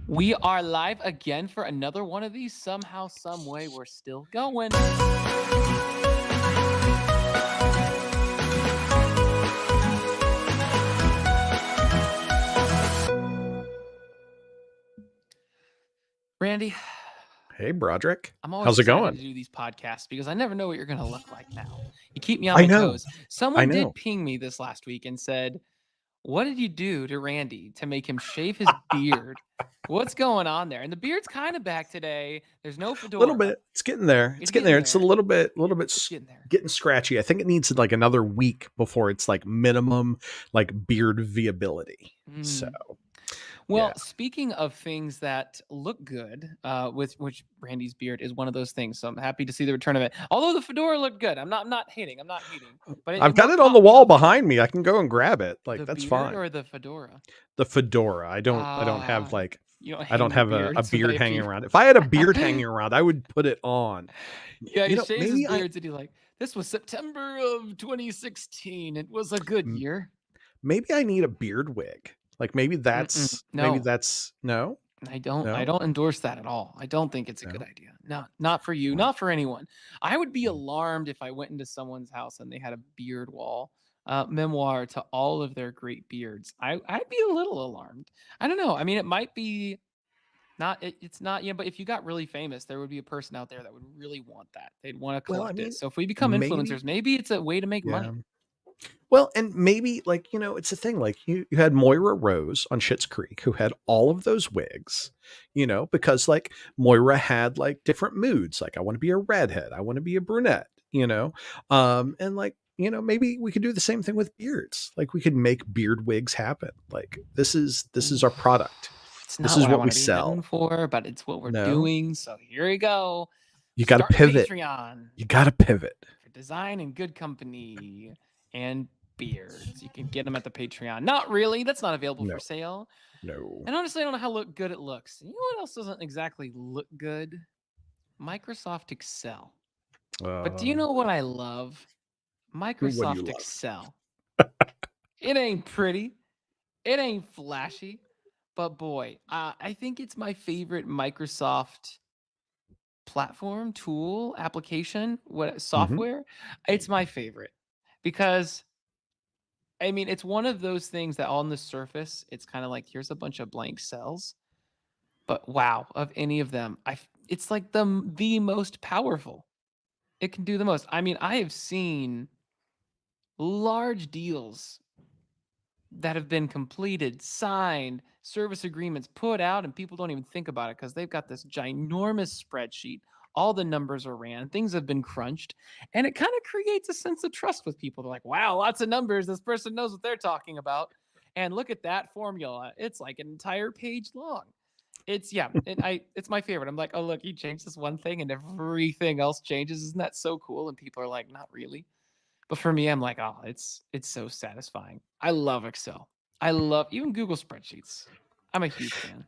We are live again for another one of these. Somehow, some way, we're still going. Randy, Hey, Broderick. I'm always How's it excited to going? do these podcasts because I never know what you're going to look like now. You keep me on I my know. toes. I Someone did know. ping me this last week and said, "What did you do to Randy to make him shave his beard? What's going on there?" And the beard's kind of back today. There's no A little fedora. bit. It's getting there. It's It's getting getting there. It's a there. little bit It's getting there. getting scratchy. I think it needs like another week before it's like minimum like beard viability. So, Mm. yeah. Well, speaking of things that look good, with which Randy's beard is one of those things. So I'm happy to see the return of it. Although the fedora looked good. I'm not hating. I'm not hating. But I've got what it on the caught me wall off guard? behind me. I can go and grab it. Like The that's beard fine. or the fedora? The fedora. I don't have Ah, like you don't I hang don't your have a beard so beard that hanging people. around. If I had a beard hanging around, I would put it on. Yeah, he shaves his Maybe I beard and he like, this was September of 2016. It was a good m- year. maybe I need a beard wig. Like Mm-mm, maybe no, that's no. I No? don't endorse that at all. I don't think it's a good No? idea. No, not for you, Mm, not for anyone. I would be mm. alarmed if I went into someone's house and they had a beard wall, memoir to all of their great beards. I'd be a little alarmed. I don't know. I mean, it might be not it's not, yeah, but if you got really famous, there would be a person out there that would really want that. They'd want to Well, I collect it. mean, So if we become maybe influencers, maybe it's a way to make yeah. money. Well, and maybe, like, it's a thing, like, you had Moira Rose on Schitt's Creek who had all of those wigs, because, like, Moira had, like, different moods, like, I wanna be a redhead, I wanna be a brunette, and, like, maybe we could do the same thing with beards, like, we could make beard wigs happen, like, this is our product. It's This not is what I what want we to be known sell. for, but it's what we're No? doing. So here we go. You gotta Start a pivot. Patreon You gotta pivot. for design and good company and beards. You can get them at the Patreon. Not really. That's not available for No. sale. No. And honestly, I don't know how good it looks. You know what else doesn't exactly look good? Microsoft Excel. But do you Uh, know what I love? what do you Microsoft love? Excel. It ain't pretty. It ain't flashy. But boy, I think it's my favorite Microsoft platform, tool, application, what Mhm. software. It's my favorite because I mean, it's one of those things that on the surface, it's kind of like here's a bunch of blank cells, but wow, of any of them, it's like the most powerful. It can do the most. I mean, I have seen large deals that have been completed, signed, service agreements put out, and people don't even think about it because they've got this ginormous spreadsheet. All the numbers are ran, things have been crunched, and it kind of creates a sense of trust with people. They're like, wow, lots of numbers. This person knows what they're talking about. And look at that formula. It's like an entire page long. It's yeah, and it's my favorite. I'm like, oh look, he changed this one thing and everything else changes. Isn't that so cool? And people are like, not really. But for me, I'm like, oh, it's so satisfying. I love Excel. I love even Google spreadsheets. I'm a huge fan.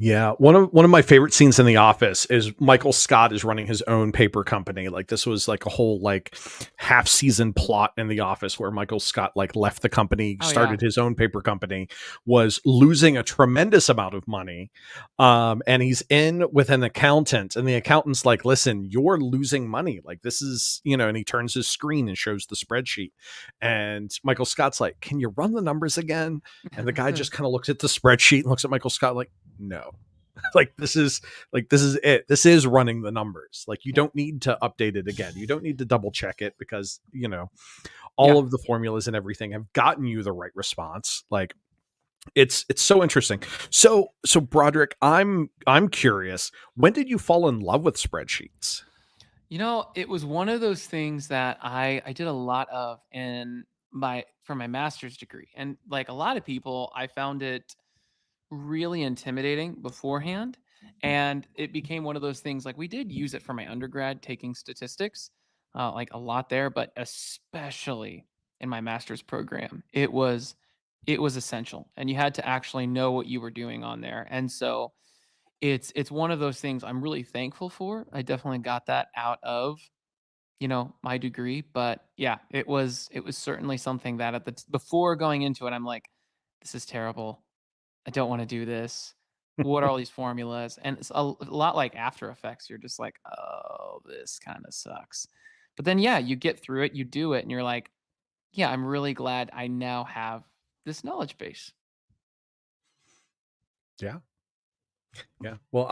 Yeah, one of my favorite scenes in The Office is Michael Scott is running his own paper company. Like this was like a whole like half season plot in The Office where Michael Scott like left the company, Oh yeah. started his own paper company, was losing a tremendous amount of money, and he's in with an accountant, and the accountant's like, "Listen, you're losing money. Like this is and he turns his screen and shows the spreadsheet, and Michael Scott's like, "Can you run the numbers again?" And the guy just kind of looks at the spreadsheet and looks at Michael Scott like, no. This is it. This is running the numbers. Like you Yeah. don't need to update it again. You don't need to double check it because all Yeah. of the formulas and everything have gotten you the right response. Like it's so interesting. So Broderick, I'm curious, when did you fall in love with spreadsheets? You know, it was one of those things that I did a lot of in my for my master's degree. And like a lot of people, I found it really intimidating beforehand. And it became one of those things like we did use it for my undergrad taking statistics, like a lot there, but especially in my master's program, it was essential. And you had to actually know what you were doing on there. And so it's one of those things I'm really thankful for. I definitely got that out of my degree, but yeah, it was certainly something that before going into it, I'm like, this is terrible. I don't want to do this. what are all these formulas? And it's a lot like After Effects. You're just like, oh, this kind of sucks. But then, yeah, you get through it, you do it, and you're like, yeah, I'm really glad I now have this knowledge base. Yeah. Yeah. Well,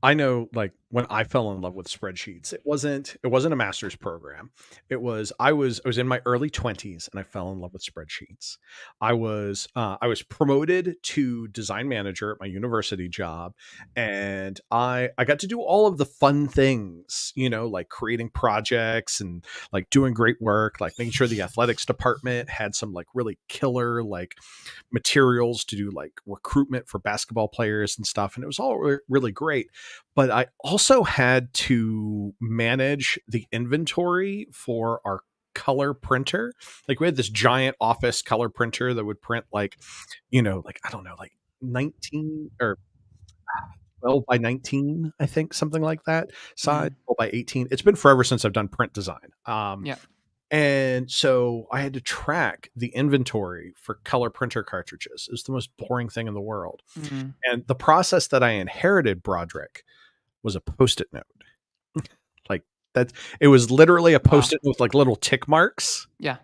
I know like when I fell in love with spreadsheets, it wasn't a master's program. I was in my early 20s and I fell in love with spreadsheets. I was promoted to design manager at my university job, and I got to do all of the fun things, like creating projects and like doing great work, like making sure the athletics department had some like really killer like materials to do like recruitment for basketball players and stuff. And it was all really great. But I also had to manage the inventory for our color printer. Like we had this giant office color printer that would print like, like, I don't know, like 19 or 12 by 19, I think, something like that size, Mm, 12 by 18. It's been forever since I've done print design. yeah. And so I had to track the inventory for color printer cartridges. It was the most boring thing in the world. Mm, And the process that I inherited, Broderick, was a post-it note. Like that, it was literally a wow. post-it with like little tick marks Yeah.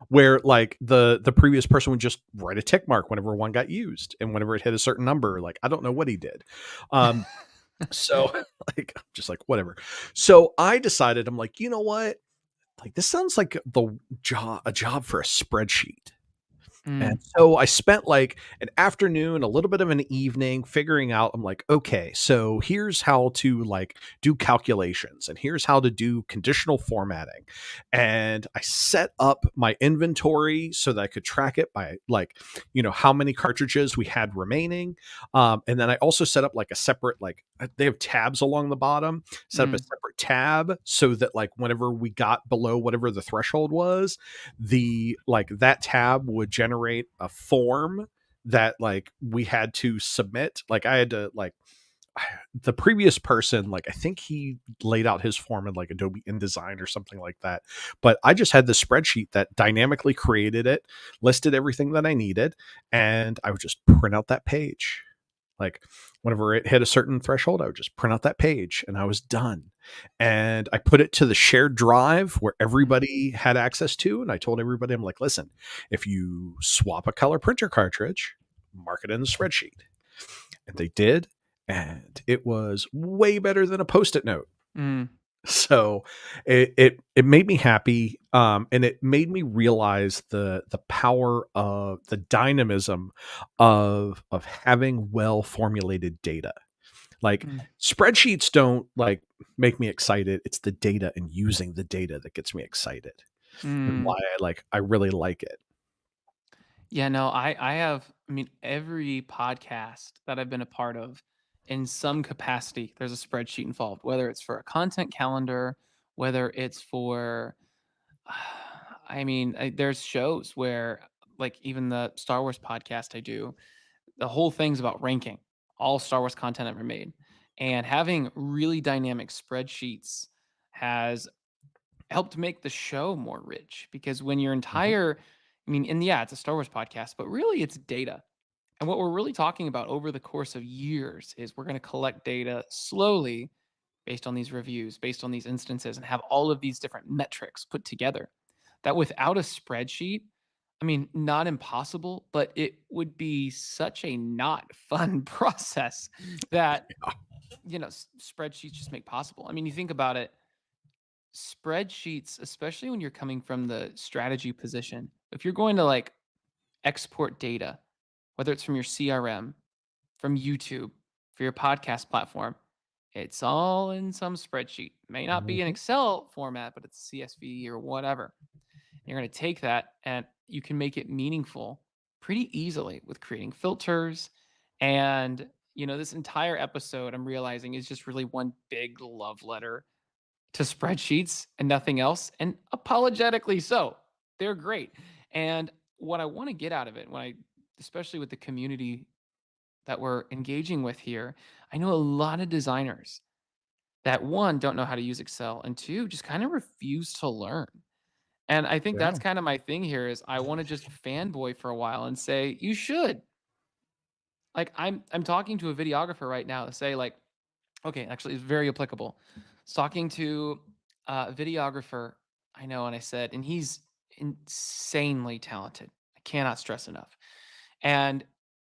where like the previous person would just write a tick mark whenever one got used and whenever it hit a certain number. Like I don't know what he did. Um, so like I'm just like whatever. So I decided, I'm like, you know what? Like this sounds like a job for a spreadsheet. And Mm, so I spent like an afternoon, a little bit of an evening figuring out, I'm like, okay, so here's how to like do calculations and here's how to do conditional formatting. And I set up my inventory so that I could track it by like, how many cartridges we had remaining. And then I also set up like a separate, like they have tabs along the bottom, set up a mm, separate tab so that like whenever we got below whatever the threshold was, the like that tab would generate a form that like we had to submit. Like I had to like the previous person, like I think he laid out his form in like Adobe InDesign or something like that. But I just had the spreadsheet that dynamically created it, listed everything that I needed, and I would just print out that page. Like whenever it hit a certain threshold, I would just print out that page and I was done. And I put it to the shared drive where mm, everybody had access to. And I told everybody, I'm like, listen, if you swap a color printer cartridge, mark it in the spreadsheet. And they did. And it was way better than a post-it note. mm, So it made me happy, and it made me realize the power of the dynamism of having well formulated data. Like mm, spreadsheets don't like make me excited. It's the data and using the data that gets me excited and mm. why I really like it. Yeah, no, I have, I mean, every podcast that I've been a part of, in some capacity, there's a spreadsheet involved, whether it's for a content calendar, whether it's for, I mean, there's shows where, like, even the Star Wars podcast I do, the whole thing's about ranking all Star Wars content ever made. And having really dynamic spreadsheets has helped make the show more rich because when your Mhm. entire, I mean, and yeah, it's a Star Wars podcast, but really it's data. And what we're really talking about over the course of years is we're going to collect data slowly based on these reviews, based on these instances, and have all of these different metrics put together. That without a spreadsheet, I mean, not impossible, but it would be such a not fun process that, spreadsheets just make possible. I mean, you think about it, spreadsheets, especially when you're coming from the strategy position, if you're going to like export data, whether it's from your CRM, from YouTube, for your podcast platform, it's all in some spreadsheet. May not be an Mhm. Excel format, but it's CSV or whatever. You're going to take that and you can make it meaningful pretty easily with creating filters. And, this entire episode I'm realizing is just really one big love letter to spreadsheets and nothing else, and apologetically so. They're great. And what I want to get out of it, especially with the community that we're engaging with here, I know a lot of designers that one, don't know how to use Excel, and two, just kind of refuse to learn. And I think Yeah. that's kind of my thing here is I want to just fanboy for a while and say, you should. Like I'm talking to a videographer right now to say like, okay, actually it's very applicable. I was talking to a videographer I know, and I said, and he's insanely talented. I cannot stress enough. And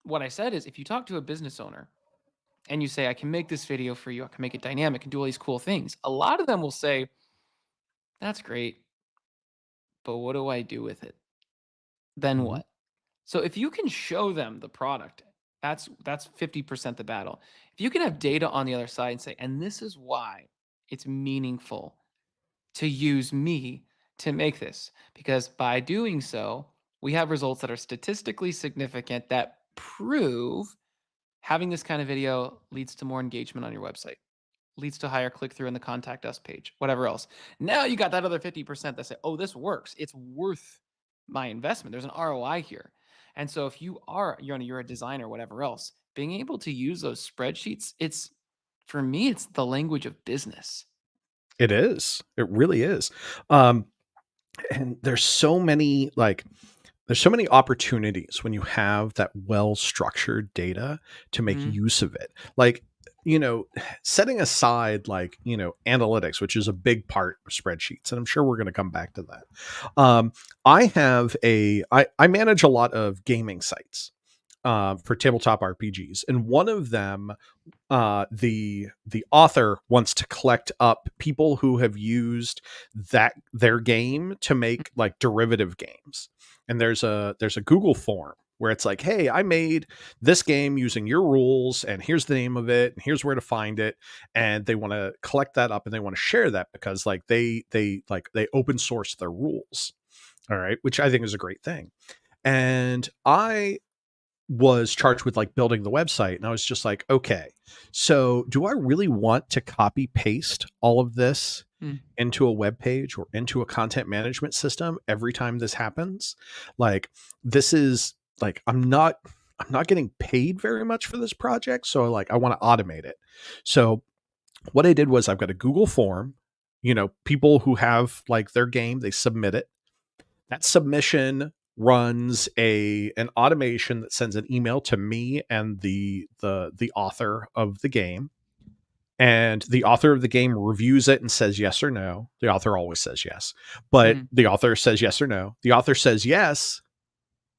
what I said is, if you talk to a business owner and you say, I can make this video for you, I can make it dynamic and do all these cool things, a lot of them will say, that's great, but what do I do with it? Then Mhm. what? So if you can show them the product, that's 50% the battle. If you can have data on the other side and say, and this is why it's meaningful to use me to make this, because by doing so, we have results that are statistically significant that prove having this kind of video leads to more engagement on your website, leads to higher click through in the contact us page, whatever else. Now you got that other 50% that say, oh, this works. It's worth my investment. There's an ROI here. And so if you're a designer, whatever else, being able to use those spreadsheets, it's for me, it's the language of business. It is. It really is. Um, and there's so many opportunities when you have that well structured data to make Mhm. use of it. Like, you know, setting aside analytics, which is a big part of spreadsheets, and I'm sure we're going to come back to that. Um, I manage a lot of gaming sites for tabletop RPGs, and one of them, the author wants to collect up people who have used that their game to make like derivative games. And there's a Google form where it's like, hey, I made this game using your rules, and here's the name of it, and here's where to find it. And they want to collect that up and they want to share that because like they open source their rules. All right, which I think is a great thing. And I was charged with like building the website, and I was just like, okay, so do I really want to copy paste all of this Mm. into a web page or into a content management system every time this happens? Like, this is like, I'm not getting paid very much for this project, so like I want to automate it. So what I did was I've got a Google form. People who have like their game, they submit it. That submission runs a an automation that sends an email to me and the author of the game, and the author of the game reviews it and says yes or no. The author always says yes, but Mhm. the author says yes or no. The author says yes.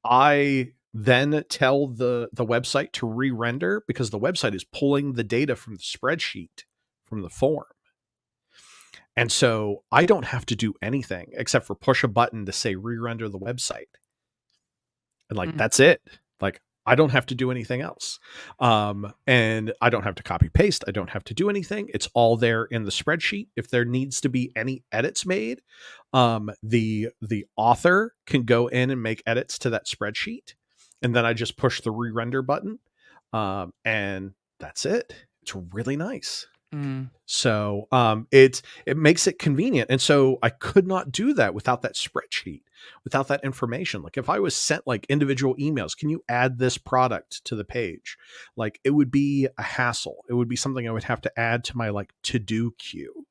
I then tell the website to re-render because the website is pulling the data from the spreadsheet from the form. And so I don't have to do anything except for push a button to say re-render the website. And like Mm. that's it. Like I don't have to do anything else. And I don't have to copy paste. I don't have to do anything. It's all there in the spreadsheet. If there needs to be any edits made, the author can go in and make edits to that spreadsheet, and then I just push the re-render button, and that's it. It's really nice. Mm. So it makes it convenient. And so I could not do that without that spreadsheet, without that information. Like if I was sent like individual emails, can you add this product to the page? Like it would be a hassle. It would be something I would have to add to my like to-do queue.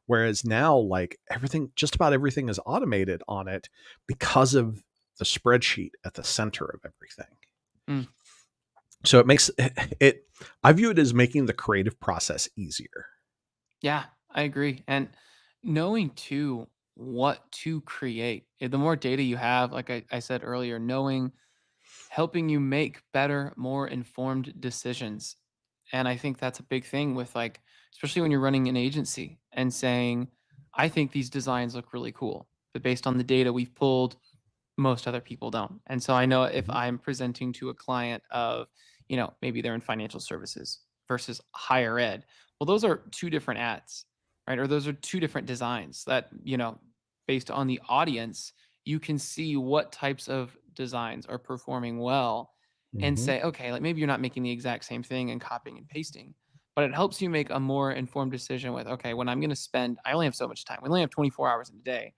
Whereas now, like everything, just about everything is automated on it because of the spreadsheet at the center of everything. Mm. So it makes it, I view it as making the creative process easier. Yeah, I agree. And knowing too what to create. The more data you have, like I said earlier, knowing helping you make better, more informed decisions. And I think that's a big thing with like, especially when you're running an agency and saying, I think these designs look really cool, but based on the data we've pulled, most other people don't. And so I know if Mhm. I'm presenting to a client of, maybe they're in financial services versus higher ed. Well, those are two different ads, right? Or those are two different designs that, based on the audience, you can see what types of designs are performing well and Mhm. say, okay, like maybe you're not making the exact same thing and copying and pasting, but it helps you make a more informed decision with, okay, when I'm going to spend, I only have so much time. We only have 24 hours in a day.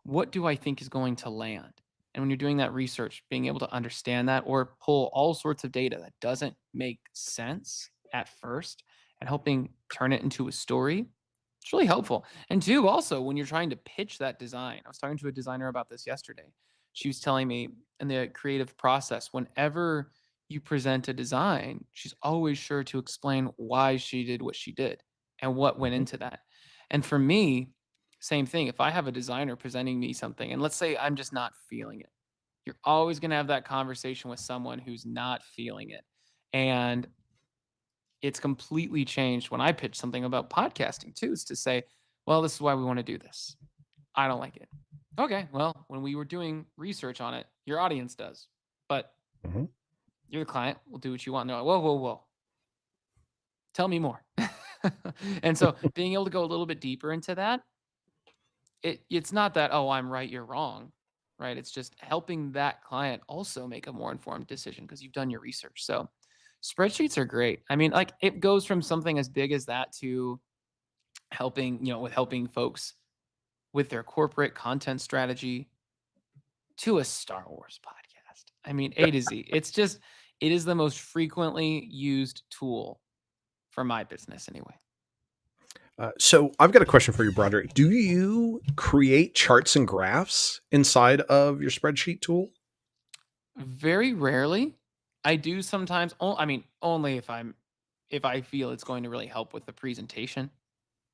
What do I think is going to land? And when you're doing that research, being able to understand that or pull all sorts of data that doesn't make sense at first and helping turn it into a story, it's really helpful. And two, also when you're trying to pitch that design, I was talking to a designer about this yesterday. She was telling me in the creative process, whenever you present a design, she's always sure to explain why she did what she did and what went Mhm. into that. And for me, same thing. If I have a designer presenting me something, and let's say I'm just not feeling it, you're always going to have that conversation with someone who's not feeling it. And it's completely changed when I pitch something about podcasting too, is to say, well, this is why we want to do this. I don't like it. Okay, well, when we were doing research on it, your audience does. But Mhm. you're the client, we'll do what you want. And they're like, whoa, whoa, whoa. Tell me more. And so being able to go a little bit deeper into that, it's not that, oh, I'm right, you're wrong. Right. It's just helping that client also make a more informed decision because you've done your research. So spreadsheets are great. I mean, like it goes from something as big as that to helping, with helping folks with their corporate content strategy to a Star Wars podcast. I mean, A to Z. It is the most frequently used tool for my business anyway. So I've got a question for you, Broderick. Do you create charts and graphs inside of your spreadsheet tool? Very rarely. I do sometimes. I mean, only if I feel it's going to really help with the presentation,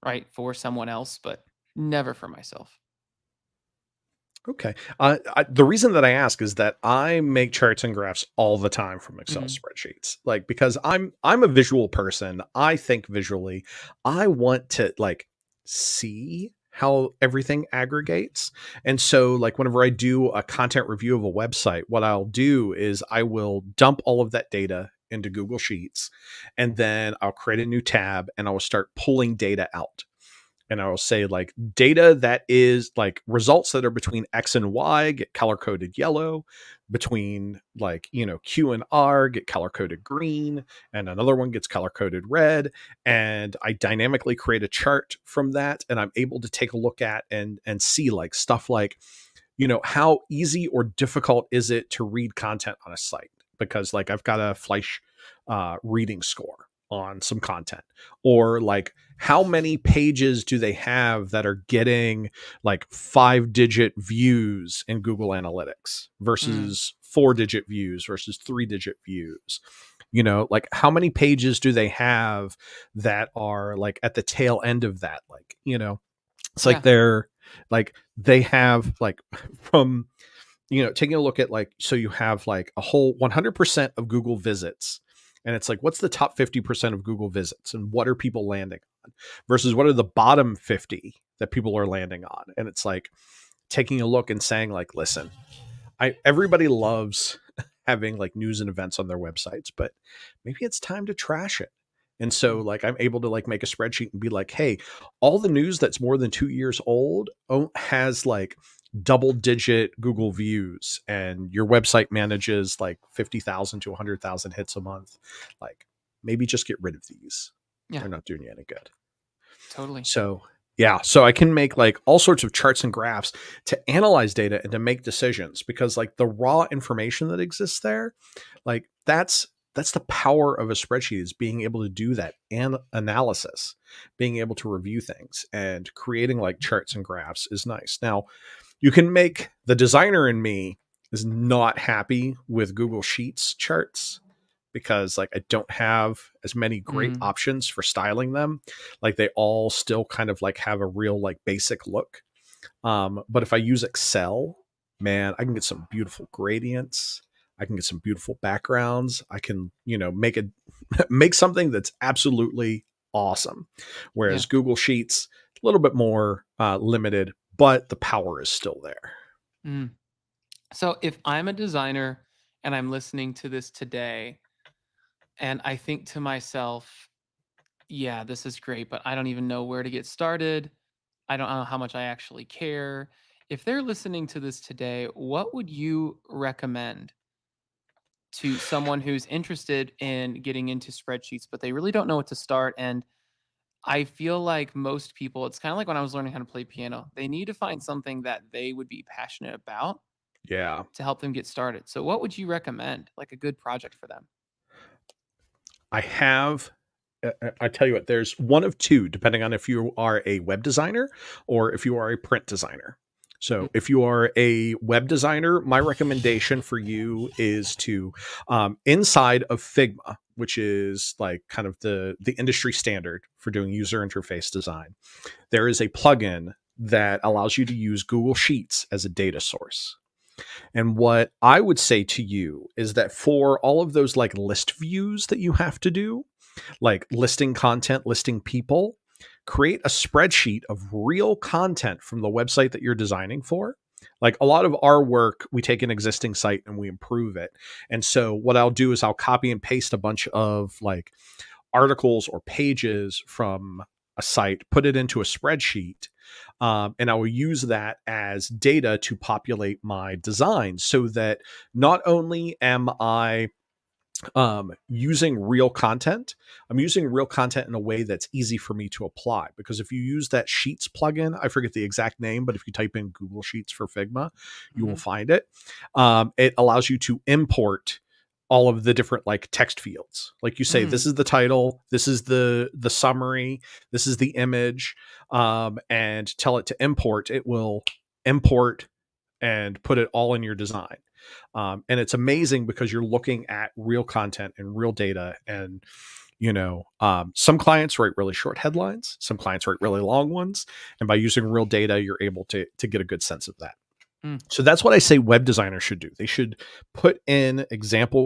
right, for someone else, but never for myself. Okay. The reason that I ask is that I make charts and graphs all the time from Excel Mhm. spreadsheets. Like because I'm a visual person. I think visually. I want to like see how everything aggregates. And so like whenever I do a content review of a website, what I'll do is I will dump all of that data into Google Sheets and then I'll create a new tab and I will start pulling data out and I will say like data that is like results that are between X and Y get color coded yellow, between like, Q and R get color coded green, and another one gets color coded red. And I dynamically create a chart from that. And I'm able to take a look at and see like stuff like, how easy or difficult is it to read content on a site? Because like I've got a Fleisch reading score on some content, or like how many pages do they have that are getting like 5-digit views in Google Analytics Mm, versus 4-digit views versus 3-digit views? Like how many pages do they have that are like at the tail end of that? Like, it's like yeah. they have like from taking a look at like so you have like a whole 100% of Google visits, and it's like what's the top 50% of Google visits and what are people landing on versus what are the bottom 50 that people are landing on. And it's like taking a look and saying like, listen, I everybody loves having like news and events on their websites, but maybe it's time to trash it. And so Mm, like I'm able to like make a spreadsheet and be like, hey, all the news that's more than 2 years old has like double digit Google views, and your website manages like 50,000 to 100,000 hits a month. Like maybe just get rid of these. yeah, They're not doing you any good. totally. So yeah, so I can make like all sorts of charts and graphs to analyze data and to make decisions, because like the raw information that exists there, like that's the power of a spreadsheet, is being able to do that and analysis, being able to review things, and creating like charts and graphs is nice. Now, you can make the designer in me is not happy with Google Sheets charts because like I don't have as many great Mm, options for styling them. Like they all still kind of like have a real like basic look. But if I use Excel, man, I can get some beautiful gradients. I can get some beautiful backgrounds. I can, make a make something that's absolutely awesome. yeah. Whereas Google Sheets, a little bit more limited, but the power is still there. Mm. So if I'm a designer and I'm listening to this today, and I think to myself, yeah, this is great, but I don't even know where to get started. I don't know how much I actually care. If they're listening to this today, what would you recommend to someone who's interested in getting into spreadsheets, but they really don't know what to start? And I feel like most people, it's kind of like when I was learning how to play piano, they need to find something that they would be passionate about Yeah. to help them get started. So, what would you recommend, like a good project for them? I have I tell you what, there's one of two, depending on if you are a web designer or if you are a print designer. So if you are a web designer, my recommendation for you is to inside of Figma, which is like kind of the industry standard for doing user interface design, there is a plugin that allows you to use Google Sheets as a data source. And what I would say to you is that for all of those like list views that you have to do, like listing content, listing people, create a spreadsheet of real content from the website that you're designing for. Like a lot of our work, we take an existing site and we improve it. And so what I'll do is I'll copy and paste a bunch of like articles or pages from a site, put it into a spreadsheet, and I will use that as data to populate my design so that not only am I using real content, I'm using real content in a way that's easy for me to apply. Because if you use that Sheets plugin, I forget the exact name, but if you type in Google Sheets for Figma, you will find it. It allows you to import all of the different like text fields. Like you say, this is the title, this is the summary, this is the image, and tell it to import. It will import and put it all in your design. And it's amazing because you're looking at real content and real data. And, some clients write really short headlines. Some clients write really long ones. And by using real data, you're able to get a good sense of that. So that's what I say web designers should do. They should put in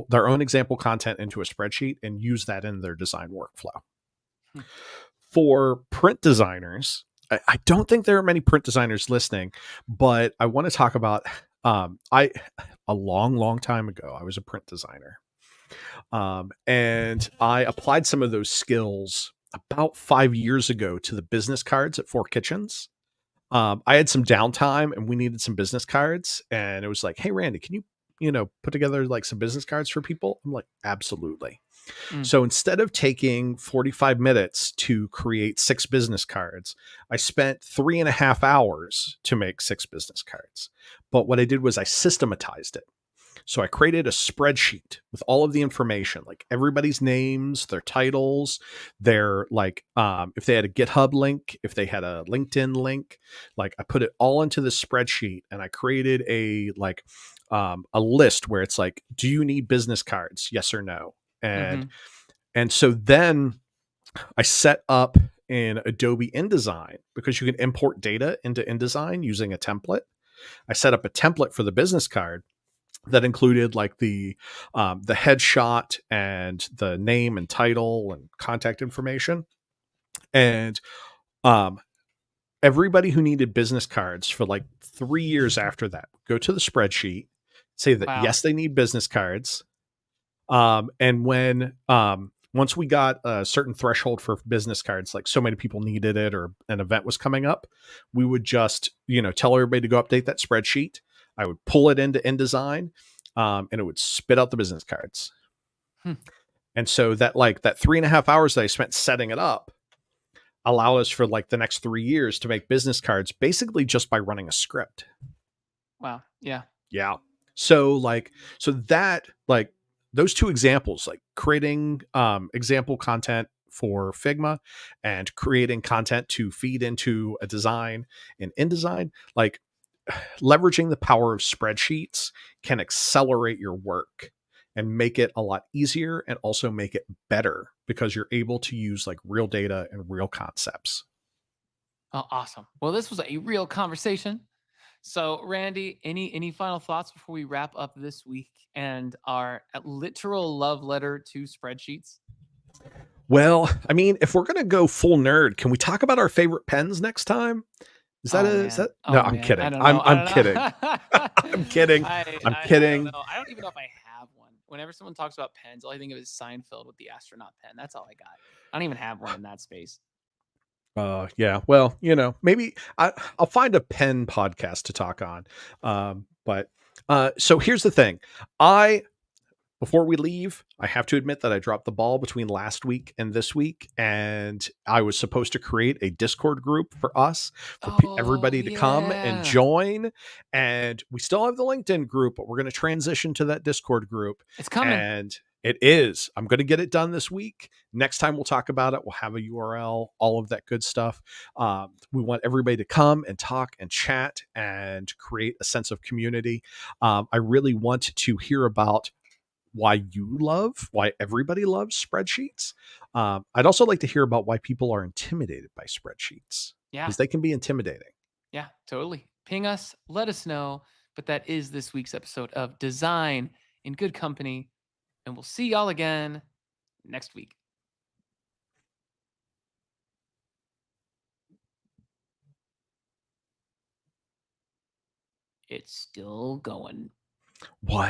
their own example content into a spreadsheet and use that in their design workflow. For print designers, I don't think there are many print designers listening, but I want to talk about a long time ago, I was a print designer. And I applied some of those skills about 5 years ago to the business cards at Four Kitchens. I had some downtime and we needed some business cards. And it was like, hey, Randy, can you, put together like some business cards for people? I'm like, absolutely. So instead of taking 45 minutes to create 6 business cards, I spent 3.5 hours to make 6 business cards. But what I did was I systematized it. So I created a spreadsheet with all of the information, like everybody's names, their titles, their like, if they had a GitHub link, if they had a LinkedIn link, like I put it all into this spreadsheet and I created a list where it's like, do you need business cards? Yes or no? And so then I set up in Adobe InDesign, because you can import data into InDesign using a template. I set up a template for the business card that included like the headshot and the name and title and contact information. And everybody who needed business cards for like 3 years after that, go to the spreadsheet, say that yes, they need business cards. And when once we got a certain threshold for business cards, like so many people needed it or an event was coming up, we would just, tell everybody to go update that spreadsheet. I would pull it into InDesign, and it would spit out the business cards. And so that 3.5 hours that I spent setting it up allowed us for like the next 3 years to make business cards basically just by running a script. Wow. Yeah. Yeah. So that those two examples, like creating example content for Figma and creating content to feed into a design in InDesign, like leveraging the power of spreadsheets can accelerate your work and make it a lot easier and also make it better because you're able to use like real data and real concepts. Oh, awesome. Well, this was a real conversation. So, Randy, any final thoughts before we wrap up this week and our literal love letter to spreadsheets? Well, I mean, if we're gonna go full nerd, can we talk about our favorite pens next time? Is that? No, I'm kidding. I'm kidding. I'm kidding. I'm kidding. I don't even know if I have one. Whenever someone talks about pens, all I think of is Seinfeld with the astronaut pen. That's all I got. I don't even have one in that space. Yeah. Well, maybe I'll find a pen podcast to talk on. But so here's the thing. Before we leave, I have to admit that I dropped the ball between last week and this week, and I was supposed to create a Discord group for us, for everybody to come and join. And we still have the LinkedIn group, but we're going to transition to that Discord group. It's coming. And It is. I'm going to get it done this week. Next time we'll talk about it. We'll have a URL, all of that good stuff. We want everybody to come and talk and chat and create a sense of community. I really want to hear about why everybody loves spreadsheets. I'd also like to hear about why people are intimidated by spreadsheets, Yeah. because they can be intimidating. Yeah, totally. Ping us, let us know. But that is this week's episode of Design in Good Company. And we'll see y'all again next week. It's still going. Why